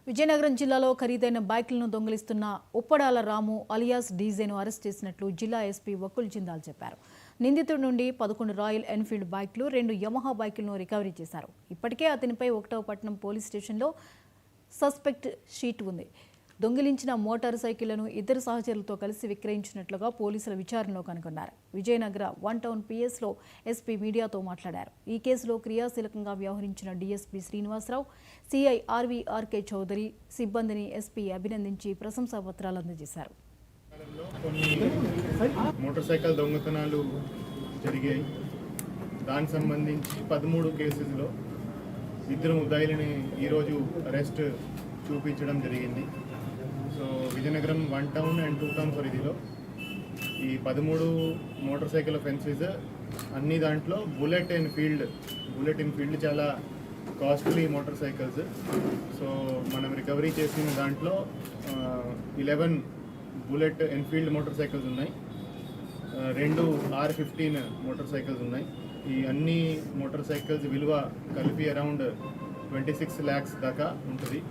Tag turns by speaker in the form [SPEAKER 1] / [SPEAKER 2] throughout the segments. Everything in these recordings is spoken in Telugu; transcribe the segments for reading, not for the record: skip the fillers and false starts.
[SPEAKER 1] విజయనగరం జిల్లాలో ఖరీదైన బైకులను దొంగిలిస్తున్న ఉప్పడాల రాము అలియాస్ డీజేను అరెస్ట్ చేసినట్లు జిల్లా ఎస్పీ వకుల్ జిందాల్ చెప్పారు. నిందితుడి నుండి 11 రాయల్ ఎన్ఫీల్డ్ బైకులు, 2 యమహా బైకులను రికవరీ చేశారు. ఇప్పటికే అతనిపై 1వ పట్టణం పోలీస్ స్టేషన్లో సస్పెక్ట్ షీట్ ఉంది. దొంగిలించిన మోటార్ సైకిళ్లను ఇద్దరు సహచరులతో కలిసి విక్రయించినట్లుగా పోలీసుల విచారణలో కనుగొన్నారు. విజయనగర 1 టౌన్ పిఎస్లో ఎస్పీ మీడియాతో మాట్లాడారు. ఈ కేసులో క్రియాశీలకంగా వ్యవహరించిన డీఎస్పీ శ్రీనివాసరావు, సిఐ ఆర్వీఆర్కే చౌదరి సిబ్బందిని ఎస్పీ అభినందించి ప్రశంసా పత్రాలు అందజేశారు.
[SPEAKER 2] మోటార్ సైకిల్ దొంగతనాలు జరిగాయి. దానికి సంబంధించి 13 కేసుల్లో ఇద్దరు ముద్దాయిలని ఈరోజు అరెస్ట్ చూపించడం జరిగింది. So Vizianagaram 1 town and 2 town పరిధిలో ఈ 13 మోటార్ సైకిల్ ఫెన్సెస్ అన్ని దాంట్లో బుల్లెట్ ఎన్ఫీల్డ్ చాలా కాస్ట్లీ మోటార్ సైకిల్స్. సో మనం రికవరీ చేసిన దాంట్లో 11 బుల్లెట్ ఎన్ఫీల్డ్ మోటార్ సైకిల్స్ ఉన్నాయి, 2 R15 మోటార్ సైకిల్స్ ఉన్నాయి. ఈ అన్ని మోటార్ సైకిల్స్ విలువ కలిపి అరౌండ్ 26 lakhs దాకా ఉంటుంది.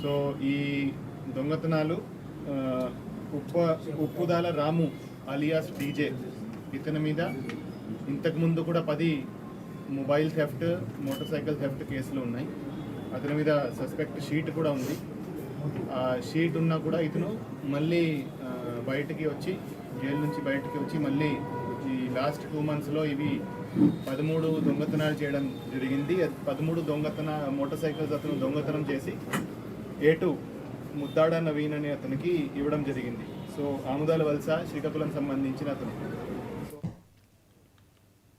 [SPEAKER 2] సో ఈ దొంగతనాలు ఉప్పుదాల రాము అలియాస్ డీజే ఇతని మీద ఇంతకుముందు కూడా 10 mobile theft, motor cycle theft కేసులు ఉన్నాయి. అతని మీద సస్పెక్ట్ షీట్ కూడా ఉంది. ఆ షీట్ ఉన్నా కూడా ఇతను మళ్ళీ జైలు నుంచి బయటికి వచ్చి మళ్ళీ ఈ లాస్ట్ 2 monthsలో ఇవి 13 దొంగతనాలు చేయడం జరిగింది. 13 మోటార్ సైకిల్స్ అతను దొంగతనం చేసి A2 ముద్దాడ నవీన్ అనే అతనికి ఇవ్వడం జరిగింది. సో ఆముదాల వలస శ్రీకాకుళం సంబంధించిన అతను.